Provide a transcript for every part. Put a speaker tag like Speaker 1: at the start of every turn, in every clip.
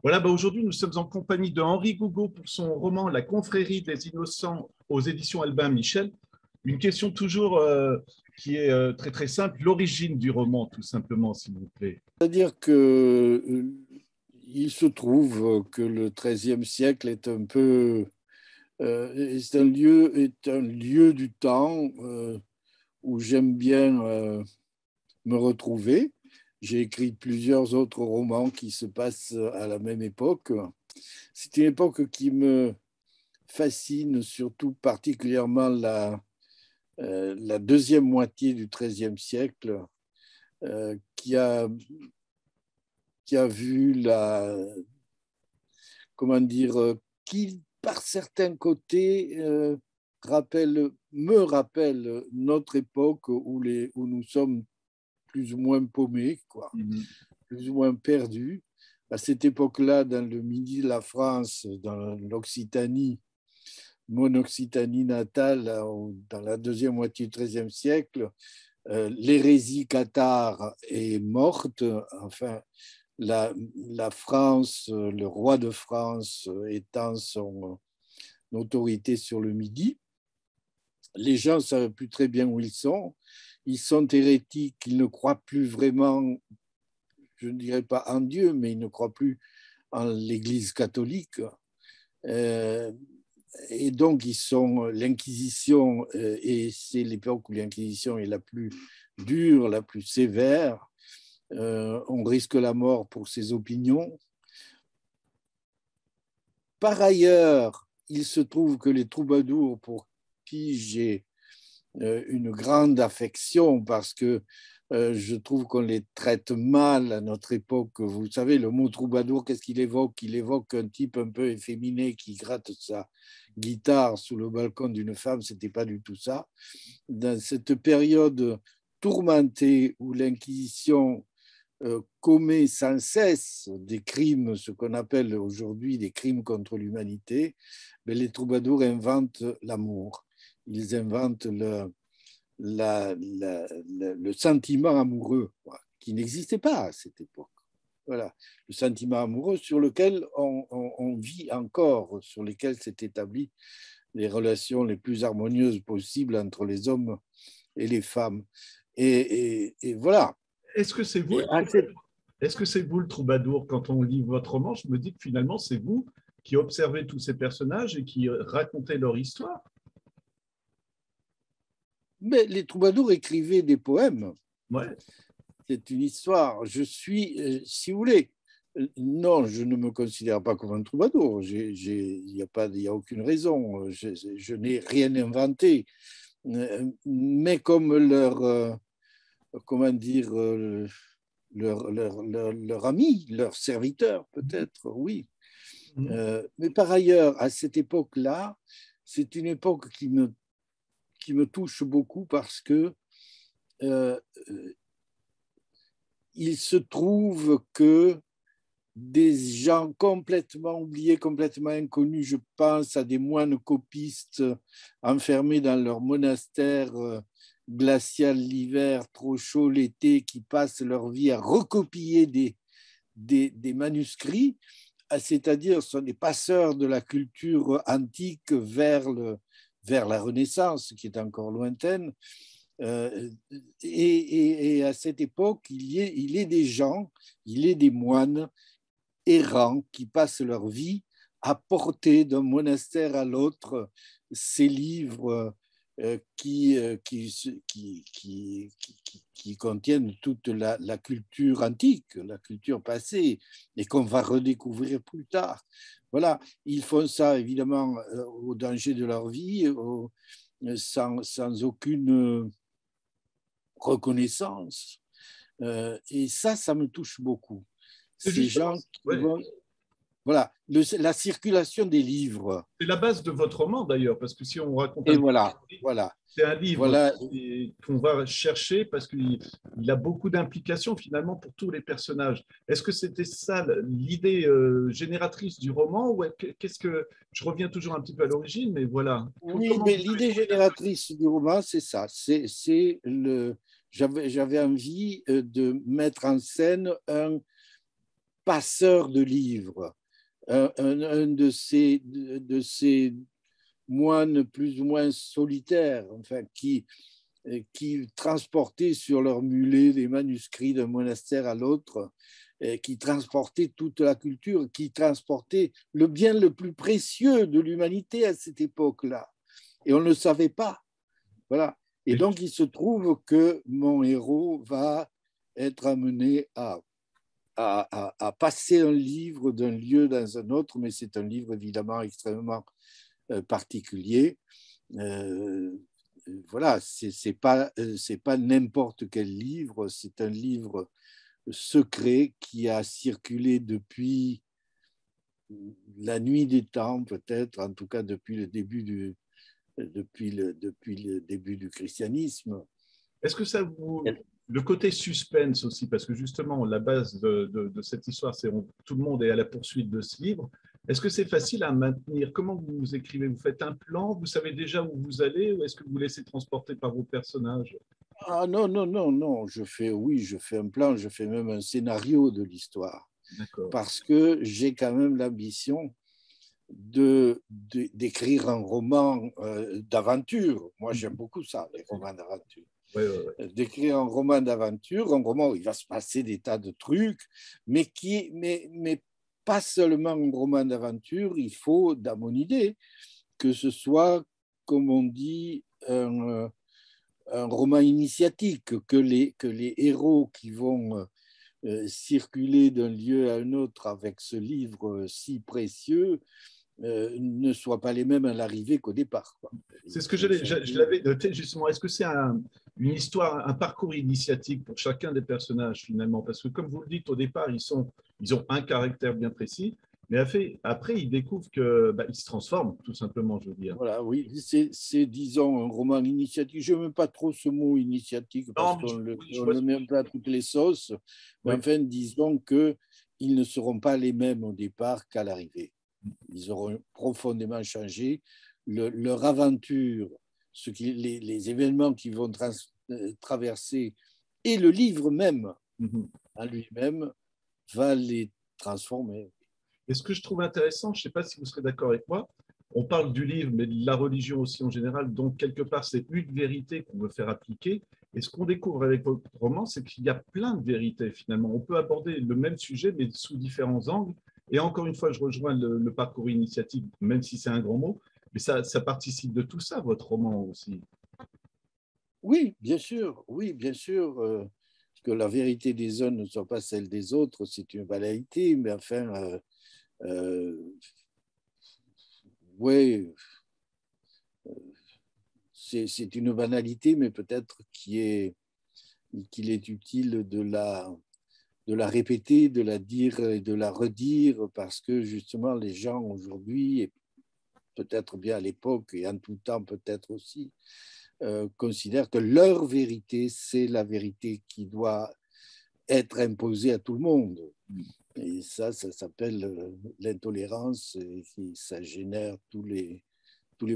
Speaker 1: Voilà, bah aujourd'hui, nous sommes en compagnie de Henri Gougaud pour son roman La confrérie des innocents aux éditions Albin Michel. Une question toujours qui est très très simple, l'origine du roman, tout simplement, s'il vous plaît.
Speaker 2: C'est-à-dire que il se trouve que le XIIIe siècle est un peu est un lieu du temps où j'aime bien me retrouver. J'ai écrit plusieurs autres romans qui se passent à la même époque. C'est une époque qui me fascine, surtout particulièrement la deuxième moitié du XIIIe siècle, euh, qui a, qui a vu comment dire, qui par certains côtés me rappelle notre époque où nous sommes plus ou moins paumés, quoi,
Speaker 1: Mhm.
Speaker 2: plus ou moins perdus. À cette époque-là, dans le midi de la France, dans l'Occitanie, mon Occitanie natale, dans la deuxième moitié du XIIIe siècle, l'hérésie cathare est morte. Enfin, la France, le roi de France étant son autorité sur le Midi, les gens ne savent plus très bien où ils sont. Ils sont hérétiques, ils ne croient plus vraiment, je ne dirais pas en Dieu, mais ils ne croient plus en l'Église catholique. Euh, et donc, ils sont l'Inquisition, et c'est l'époque où l'Inquisition est la plus dure, la plus sévère. On risque la mort pour ses opinions. Par ailleurs, il se trouve que les troubadours, pour qui j'ai une grande affection, parce que je trouve qu'on les traite mal à notre époque. Vous savez, le mot troubadour, qu'est-ce qu'il évoque? Il évoque un type un peu efféminé qui gratte sa guitare sous le balcon d'une femme. Ce n'était pas du tout ça. Dans cette période tourmentée où l'Inquisition commet sans cesse des crimes, ce qu'on appelle aujourd'hui des crimes contre l'humanité, mais les troubadours inventent l'amour. Ils inventent le sentiment amoureux, quoi, qui n'existait pas à cette époque. Voilà, le sentiment amoureux sur lequel on vit encore, sur lesquels s'est établi les relations les plus harmonieuses possibles entre les hommes et les femmes. Et voilà.
Speaker 1: Est-ce que c'est vous, est-ce que c'est vous le troubadour? Quand on lit votre roman, je me dis que finalement, c'est vous qui observez tous ces personnages et qui racontez leur histoire.
Speaker 2: Mais les troubadours écrivaient des poèmes.
Speaker 1: Ouais.
Speaker 2: C'est une histoire. Je suis, si vous voulez, non, je ne me considère pas comme un troubadour. Il n'y a aucune raison. Je n'ai rien inventé. Mais comme comment dire, leur ami, leur serviteur, peut-être, oui.
Speaker 1: Mhm.
Speaker 2: Mais par ailleurs, à cette époque-là, c'est une époque qui me touche beaucoup parce que euh, il se trouve que des gens complètement oubliés, complètement inconnus, je pense à des moines copistes enfermés dans leur monastère glacial l'hiver, trop chaud l'été, qui passent leur vie à recopier des manuscrits, c'est-à-dire ce sont des passeurs de la culture antique vers la Renaissance, qui est encore lointaine. Et à cette époque, il est des gens, il est des moines errants qui passent leur vie à porter d'un monastère à l'autre ces livres qui contiennent toute la culture antique, la culture passée, et qu'on va redécouvrir plus tard. Voilà, ils font ça évidemment au danger de leur vie, sans aucune reconnaissance. Et ça me touche beaucoup.
Speaker 1: C'est
Speaker 2: Ces
Speaker 1: justement,
Speaker 2: gens qui
Speaker 1: ouais.
Speaker 2: vont... Voilà, la circulation des livres.
Speaker 1: C'est la base de votre roman d'ailleurs, parce que si on raconte
Speaker 2: Et
Speaker 1: un petit
Speaker 2: voilà,
Speaker 1: peu,
Speaker 2: voilà,
Speaker 1: c'est un livre
Speaker 2: voilà.
Speaker 1: qu'on va chercher parce qu'il a beaucoup d'implications finalement pour tous les personnages. Est-ce que c'était ça l'idée génératrice du roman ou qu'est-ce que je reviens toujours un petit peu à l'origine, mais voilà.
Speaker 2: Oui,
Speaker 1: Comment
Speaker 2: mais
Speaker 1: vous avez
Speaker 2: l'idée
Speaker 1: trouvé la...
Speaker 2: génératrice du roman, c'est ça. J'avais envie de mettre en scène passeur de livres, un de ces moines plus ou moins solitaires, enfin, qui transportaient sur leur mulet les manuscrits d'un monastère à l'autre, qui transportaient toute la culture, qui transportaient le bien le plus précieux de l'humanité à cette époque-là. Et on ne le savait pas. Voilà. Et donc, il se trouve que mon héros va être amené à passer un livre d'un lieu dans un autre, mais c'est un livre évidemment extrêmement particulier. Voilà, c'est pas n'importe quel livre, c'est un livre secret qui a circulé depuis la nuit des temps, peut-être, en tout cas depuis le début du christianisme.
Speaker 1: Est-ce que ça vous... Le côté suspense aussi, parce que justement, la base de cette histoire, c'est tout le monde est à la poursuite de ce livre. Est-ce que c'est facile à maintenir? Comment vous écrivez? Vous faites un plan? Vous savez déjà où vous allez? Ou est-ce que vous laissez transporter par vos personnages?
Speaker 2: Ah non, non, non, non, je fais un plan, je fais même un scénario de l'histoire.
Speaker 1: D'accord.
Speaker 2: Parce que j'ai quand même l'ambition d'écrire un roman d'aventure. Moi, j'aime beaucoup ça, les romans d'aventure.
Speaker 1: Ouais, ouais, ouais.
Speaker 2: D'écrire un roman d'aventure, un roman où il va se passer des tas de trucs, mais pas seulement un roman d'aventure, il faut, dans mon idée, que ce soit, comme on dit, un roman initiatique, que les héros qui vont circuler d'un lieu à un autre avec ce livre si précieux ne soient pas les mêmes à l'arrivée qu'au départ.
Speaker 1: C'est ce que je l'avais noté justement. Est-ce que c'est une histoire, un parcours initiatique pour chacun des personnages finalement? Parce que comme vous le dites au départ, ils ont un caractère bien précis, mais après ils découvrent qu'ils se transforment tout simplement, je veux dire.
Speaker 2: Voilà, oui, c'est, disons, un roman initiatique. Je n'aime pas trop ce mot initiatique parce
Speaker 1: Non, mais
Speaker 2: qu'on
Speaker 1: oui, je
Speaker 2: on
Speaker 1: vois
Speaker 2: le met un peu à toutes les sauces. Mais
Speaker 1: oui.
Speaker 2: enfin, disons qu'ils ne seront pas les mêmes au départ qu'à l'arrivée. Ils auront profondément changé. Leur aventure, les événements qu'ils vont traverser et le livre même en lui-même va les transformer.
Speaker 1: Et ce que je trouve intéressant, je ne sais pas si vous serez d'accord avec moi, on parle du livre, mais de la religion aussi en général, donc quelque part c'est une vérité qu'on veut faire appliquer. Et ce qu'on découvre avec votre roman, c'est qu'il y a plein de vérités finalement. On peut aborder le même sujet, mais sous différents angles. Et encore une fois, je rejoins le parcours initiatique, même si c'est un grand mot, mais ça participe de tout ça, votre roman aussi.
Speaker 2: Oui, bien sûr, oui, bien sûr. Que la vérité des uns ne soit pas celle des autres, c'est une banalité, mais enfin, oui, c'est une banalité, mais peut-être qu'il est utile de la répéter, de la dire et de la redire, parce que justement, les gens aujourd'hui, et peut-être bien à l'époque et en tout temps peut-être aussi, considèrent que leur vérité, c'est la vérité qui doit être imposée à tout le monde. Et ça s'appelle l'intolérance et ça génère tous les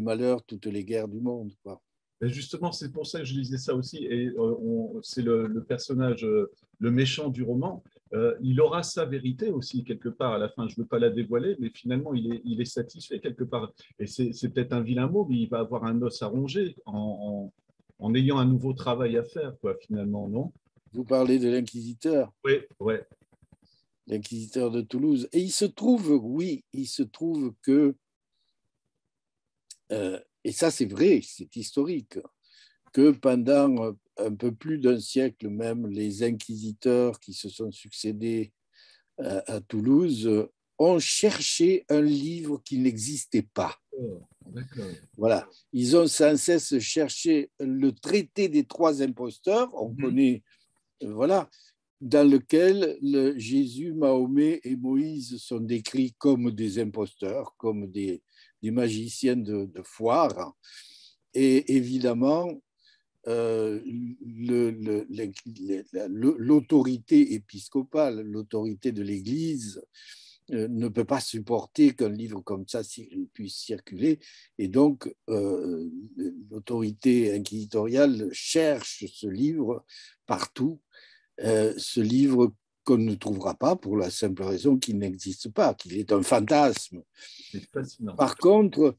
Speaker 2: malheurs, toutes les guerres du monde, quoi.
Speaker 1: Et justement, c'est pour ça que je lisais ça aussi. Et c'est le personnage, le méchant du roman. Il aura sa vérité aussi quelque part à la fin. Je ne veux pas la dévoiler, mais finalement, il est satisfait quelque part. Et c'est peut-être un vilain mot, mais il va avoir un os à ronger en ayant un nouveau travail à faire, quoi, finalement, non?
Speaker 2: Vous parlez de l'inquisiteur,
Speaker 1: Oui, ouais.
Speaker 2: l'inquisiteur de Toulouse. Et il se trouve, oui, il se trouve que, et ça c'est vrai, c'est historique, que pendant un peu plus d'un siècle même, les inquisiteurs qui se sont succédés à Toulouse ont cherché un livre qui n'existait pas.
Speaker 1: Oh, d'accord.
Speaker 2: Voilà, ils ont sans cesse cherché le traité des trois imposteurs, on connaît, voilà, dans lequel Jésus, Mahomet et Moïse sont décrits comme des imposteurs, comme des magiciens de foire. Et évidemment, l'autorité épiscopale, l'autorité de l'Église ne peut pas supporter qu'un livre comme ça puisse circuler. Et donc, l'autorité inquisitoriale cherche ce livre partout, ce livre qu'on ne trouvera pas pour la simple raison qu'il n'existe pas, qu'il est un fantasme.
Speaker 1: C'est fascinant.
Speaker 2: Par contre,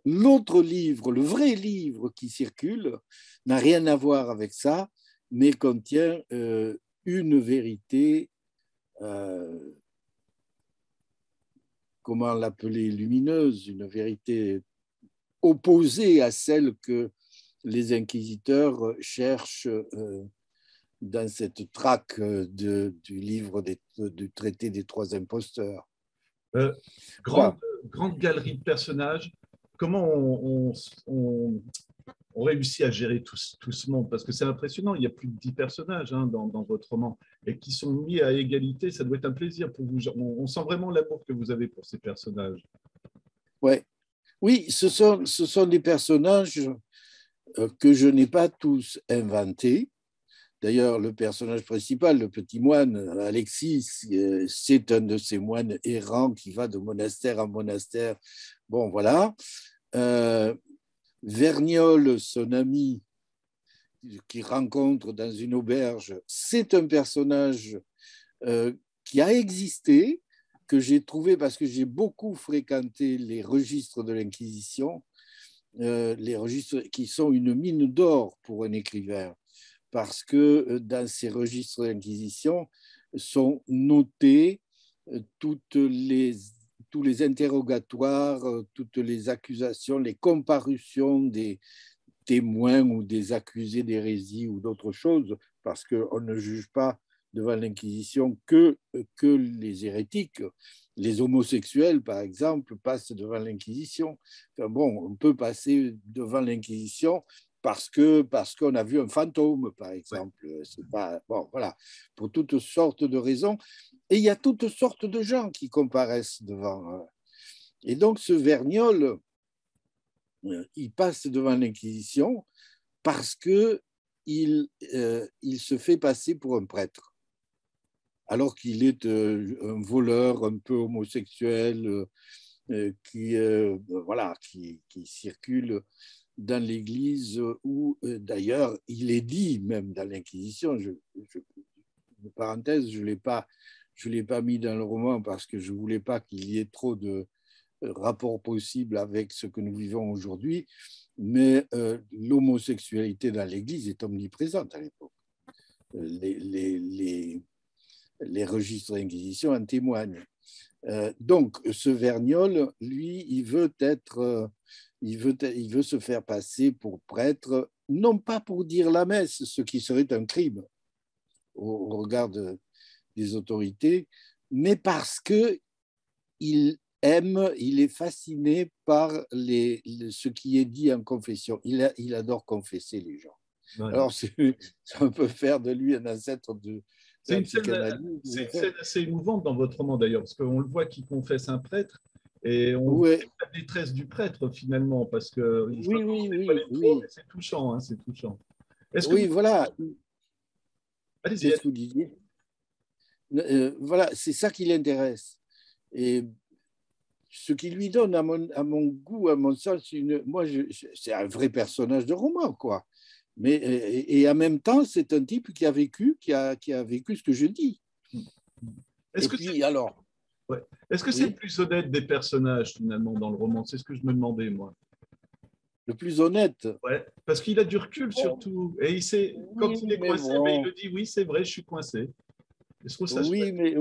Speaker 2: l'autre livre, le vrai livre qui circule, n'a rien à voir avec ça, mais contient une vérité, comment l'appeler, lumineuse, une vérité opposée à celle que les inquisiteurs cherchent dans cette traque du livre du traité des trois imposteurs.
Speaker 1: Grande, grande galerie de personnages. Comment on réussit à gérer tout ce monde? Parce que c'est impressionnant, il y a plus de 10 personnages dans votre roman et qui sont mis à égalité. Ça doit être un plaisir pour vous. On sent vraiment l'amour que vous avez pour ces personnages.
Speaker 2: Ouais. Oui, ce sont des personnages que je n'ai pas tous inventés. D'ailleurs, le personnage principal, le petit moine, Alexis, c'est un de ces moines errants qui va de monastère en monastère. Bon, voilà. Vergnol, son ami, qu'il rencontre dans une auberge, c'est un personnage qui a existé, que j'ai trouvé parce que j'ai beaucoup fréquenté les registres de l'Inquisition, les registres qui sont une mine d'or pour un écrivain, parce que dans ces registres de l'Inquisition sont notés tous les interrogatoires, toutes les accusations, les comparutions des témoins ou des accusés d'hérésie ou d'autres choses, parce qu'on ne juge pas devant l'Inquisition que les hérétiques. Les homosexuels, par exemple, passent devant l'Inquisition. Enfin, bon, on peut passer devant l'Inquisition parce qu'on a vu un fantôme, par exemple. C'est pas, bon, voilà, pour toutes sortes de raisons. Et il y a toutes sortes de gens qui comparaissent devant. Et donc, ce Vergnol, il passe devant l'Inquisition parce qu'il se fait passer pour un prêtre, alors qu'il est un voleur un peu homosexuel qui circule dans l'Église où, d'ailleurs, il est dit, même dans l'Inquisition, parenthèse, je ne l'ai pas mis dans le roman parce que je ne voulais pas qu'il y ait trop de rapport possible avec ce que nous vivons aujourd'hui, mais l'homosexualité dans l'Église est omniprésente à l'époque. Les registres de l'Inquisition en témoignent. Donc, ce Vergnol, lui, il veut se faire passer pour prêtre, non pas pour dire la messe, ce qui serait un crime au regard des autorités, mais parce que il est fasciné par ce qui est dit en confession. Il adore confesser les gens. Ouais. Alors, ça peut faire de lui un ancêtre de
Speaker 1: la psychanalyse. C'est une scène assez émouvante dans votre roman, d'ailleurs, parce qu'on le voit qui confesse un prêtre, et on voit la détresse du prêtre, finalement, parce que
Speaker 2: oui.
Speaker 1: C'est touchant, hein, c'est touchant.
Speaker 2: Voilà.
Speaker 1: Allez-y.
Speaker 2: Qu'est-ce que vous disiez? Voilà, c'est ça qui l'intéresse. Et ce qui lui donne, à mon goût, à mon sens, c'est un vrai personnage de roman, quoi. Mais, et en même temps, c'est un type qui a vécu ce que je dis.
Speaker 1: Est-ce que c'est le plus honnête des personnages, finalement, dans le roman? C'est ce que je me demandais, moi.
Speaker 2: Le plus honnête?
Speaker 1: Ouais, parce qu'il a du recul, surtout. Et il sait, quand il est coincé, il le dit, oui, c'est vrai, je suis coincé. Je trouve ça
Speaker 2: oui, mais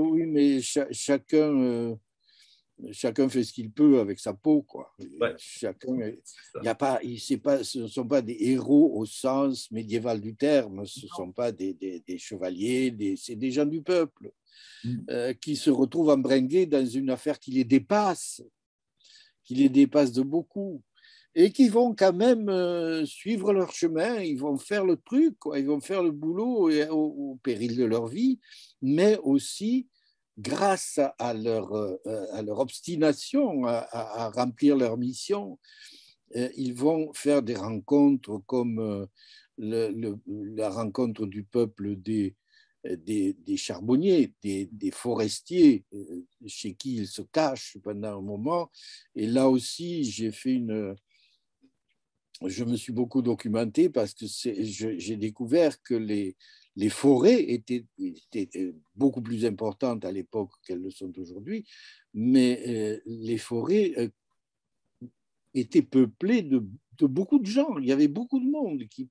Speaker 2: chacun fait ce qu'il peut avec sa peau, quoi. Ouais. Chacun, ce ne sont pas des héros au sens médiéval du terme, ce ne sont pas des chevaliers, c'est des gens du peuple qui se retrouvent embringués dans une affaire qui les dépasse de beaucoup, et qui vont quand même suivre leur chemin, ils vont faire le truc, quoi. Ils vont faire le boulot au péril de leur vie, mais aussi grâce à leur obstination à remplir leur mission, ils vont faire des rencontres comme la rencontre du peuple des charbonniers, des forestiers, chez qui ils se cachent pendant un moment. Et là aussi, je me suis beaucoup documenté parce que j'ai découvert que les forêts étaient beaucoup plus importantes à l'époque qu'elles le sont aujourd'hui, mais les forêts étaient peuplées de beaucoup de gens. Il y avait beaucoup de monde qui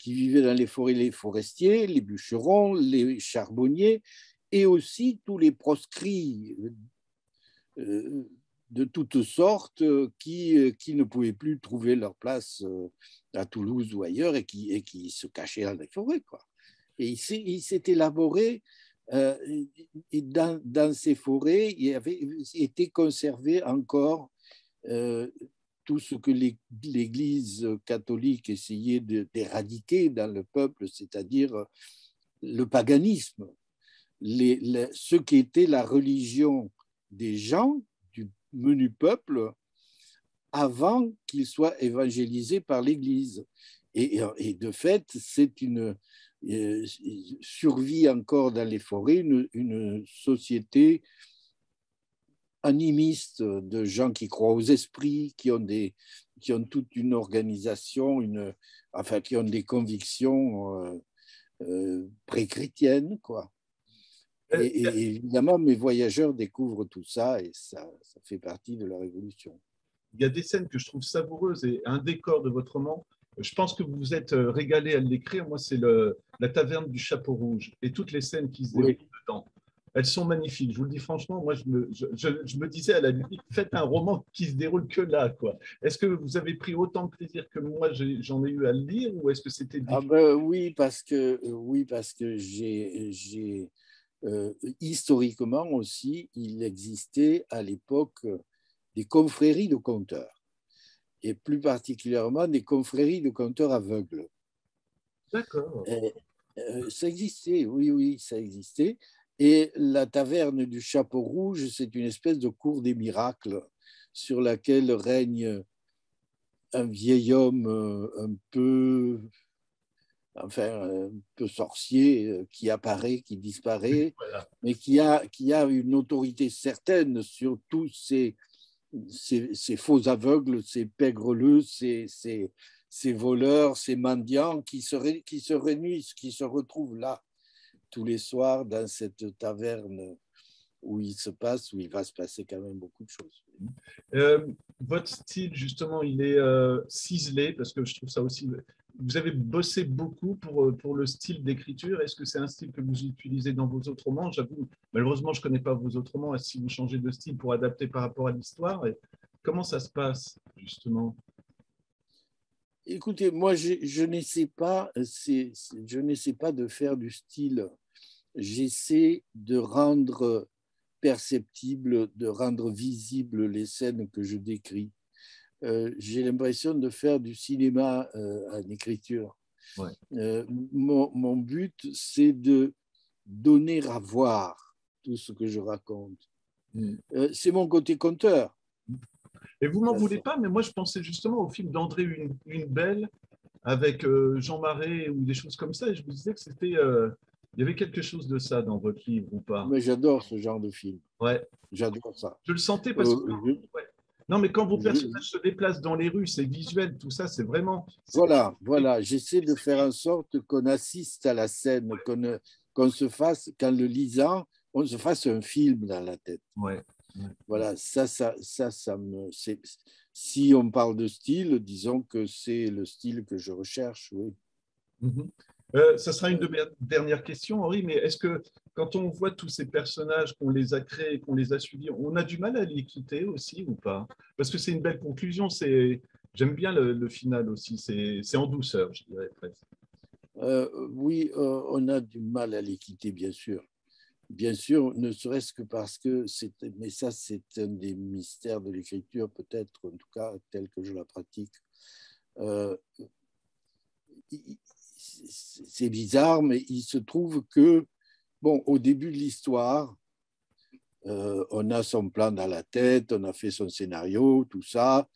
Speaker 2: vivaient dans les forestiers, les bûcherons, les charbonniers, et aussi tous les proscrits de toutes sortes qui ne pouvaient plus trouver leur place à Toulouse ou ailleurs et qui se cachaient dans les forêts, quoi. Et il s'est élaboré, et dans ces forêts, il avait été conservé encore tout ce que l'Église catholique essayait d'éradiquer dans le peuple, c'est-à-dire le paganisme, ce qui était la religion des gens, du menu peuple, avant qu'ils soient évangélisés par l'Église. Et de fait, c'est une survie encore dans les forêts, une société animiste de gens qui croient aux esprits, qui ont toute une organisation, enfin, qui ont des convictions pré-chrétiennes, quoi. Et évidemment, mes voyageurs découvrent tout ça et ça fait partie de la révolution.
Speaker 1: Il y a des scènes que je trouve savoureuses et un décor de votre roman. Je pense que vous vous êtes régalé à l'écrire. Moi, c'est la taverne du Chapeau Rouge et toutes les scènes qui se déroulent dedans. Elles sont magnifiques. Je vous le dis franchement, moi, je me disais à la limite, faites un roman qui se déroule que là, quoi. Est-ce que vous avez pris autant de plaisir que moi, j'en ai eu à le lire, ou est-ce que c'était difficile?
Speaker 2: Oui, parce que j'ai historiquement aussi, il existait à l'époque des confréries de conteurs, et plus particulièrement des confréries de conteurs aveugles.
Speaker 1: D'accord.
Speaker 2: Ça existait, oui, ça existait. Et la taverne du Chapeau Rouge, c'est une espèce de cour des miracles sur laquelle règne un vieil homme un peu sorcier, qui apparaît, qui disparaît,
Speaker 1: Voilà.
Speaker 2: mais qui a une autorité certaine sur tous ces faux aveugles, ces pègreleux, ces voleurs, ces mendiants qui se réunissent, qui se retrouvent là tous les soirs dans cette taverne où il va se passer quand même beaucoup de choses.
Speaker 1: Votre style, justement, il est ciselé, parce que je trouve ça aussi. Vous avez bossé beaucoup pour le style d'écriture. Est-ce que c'est un style que vous utilisez dans vos autres romans? J'avoue, malheureusement, je ne connais pas vos autres romans. Est-ce que vous changez de style pour adapter par rapport à l'histoire? Et comment ça se passe, justement?
Speaker 2: Écoutez, moi, je n'essaie pas, je n'essaie pas de faire du style. J'essaie de rendre perceptible, de rendre visible les scènes que je décris. J'ai l'impression de faire du cinéma en écriture.
Speaker 1: Ouais.
Speaker 2: Mon but, c'est de donner à voir tout ce que je raconte. C'est mon côté conteur.
Speaker 1: Et vous m'en voulez pas, mais moi, je pensais justement au film d'André Une Belle avec Jean Marais ou des choses comme ça. Et je me disais que c'était, il y avait quelque chose de ça dans votre livre ou pas?
Speaker 2: Mais j'adore ce genre de film.
Speaker 1: Ouais.
Speaker 2: J'adore ça.
Speaker 1: Je le sentais parce que. Ouais. Non, mais quand vos
Speaker 2: je,
Speaker 1: personnages se déplacent dans les rues, c'est visuel, tout ça, c'est vraiment.
Speaker 2: Voilà. J'essaie de faire en sorte qu'on assiste à la scène, qu'on se fasse, qu'en le lisant, on se fasse un film dans la tête.
Speaker 1: Ouais.
Speaker 2: Voilà, si on parle de style, disons que c'est le style que je recherche, oui.
Speaker 1: Ça sera une de mes dernières questions, Henri, mais est-ce que quand on voit tous ces personnages, qu'on les a créés, qu'on les a suivis, on a du mal à les quitter aussi ou pas? Parce que c'est une belle conclusion, j'aime bien le final aussi, c'est en douceur, je dirais presque.
Speaker 2: Oui, on a du mal à les quitter, bien sûr. Bien sûr, ne serait-ce que parce que mais ça, c'est un des mystères de l'écriture, peut-être, en tout cas, tel que je la pratique. C'est bizarre, mais il se trouve que, bon, au début de l'histoire, on a son plan dans la tête, on a fait son scénario, tout ça.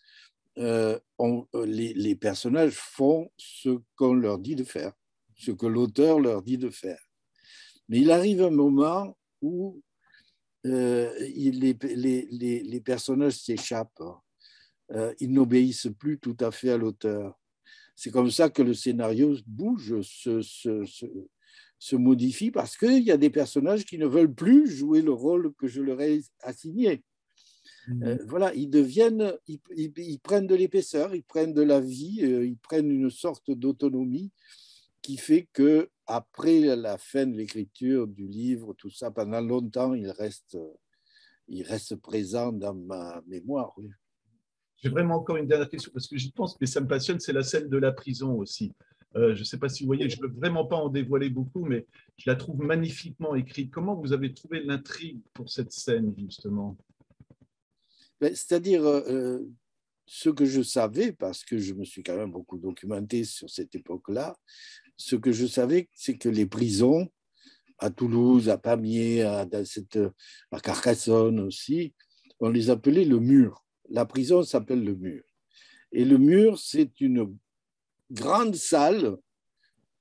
Speaker 2: Les personnages font ce qu'on leur dit de faire, ce que l'auteur leur dit de faire. Mais il arrive un moment où les personnages s'échappent. Ils n'obéissent plus tout à fait à l'auteur. C'est comme ça que le scénario bouge, se modifie, parce qu'il y a des personnages qui ne veulent plus jouer le rôle que je leur ai assigné. Voilà, ils prennent de l'épaisseur, ils prennent de la vie, ils prennent une sorte d'autonomie qui fait que après la fin de l'écriture du livre, tout ça, pendant longtemps, ils restent présents dans ma mémoire. Oui.
Speaker 1: J'ai vraiment encore une dernière question parce que j'y pense, mais ça me passionne, c'est la scène de la prison aussi. Je ne sais pas si vous voyez, je ne veux vraiment pas en dévoiler beaucoup, mais je la trouve magnifiquement écrite. Comment vous avez trouvé l'intrigue pour cette scène, justement?
Speaker 2: C'est-à-dire, ce que je savais, parce que je me suis quand même beaucoup documenté sur cette époque-là, ce que je savais, c'est que les prisons, à Toulouse, à Pamiers, à Carcassonne aussi, on les appelait le mur. La prison s'appelle le mur. Et le mur, c'est une grande salle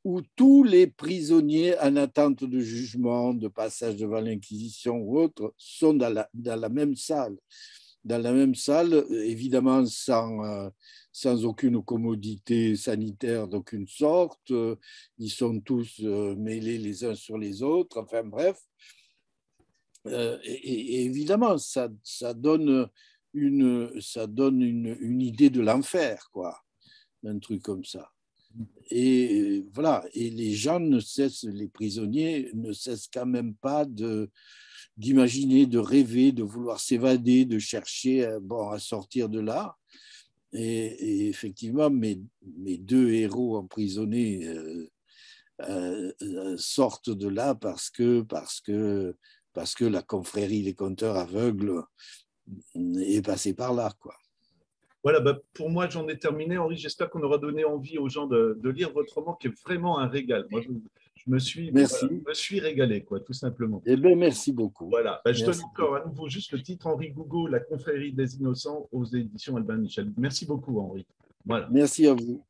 Speaker 2: où tous les prisonniers en attente de jugement, de passage devant l'Inquisition ou autre, sont dans la même salle. Dans la même salle, évidemment sans aucune commodité sanitaire d'aucune sorte. Ils sont tous mêlés les uns sur les autres. Enfin bref. Et évidemment, ça donne une idée de l'enfer, quoi, un truc comme ça. Et voilà, et les gens les prisonniers ne cessent quand même pas d'imaginer, de rêver, de vouloir s'évader, de chercher à sortir de là. Et effectivement, mes deux héros emprisonnés sortent de là parce que la confrérie des conteurs aveugles est passée par là, quoi.
Speaker 1: Voilà, pour moi, j'en ai terminé. Henri, j'espère qu'on aura donné envie aux gens de lire votre roman, qui est vraiment un régal. Moi, je
Speaker 2: Merci.
Speaker 1: me suis régalé, quoi, tout simplement.
Speaker 2: Eh bien, merci beaucoup.
Speaker 1: Voilà, je donne
Speaker 2: Merci.
Speaker 1: encore à nouveau juste le titre, Henri Gougaud, La confrérie des innocents, aux éditions Albin Michel. Merci beaucoup, Henri. Voilà.
Speaker 2: Merci à vous.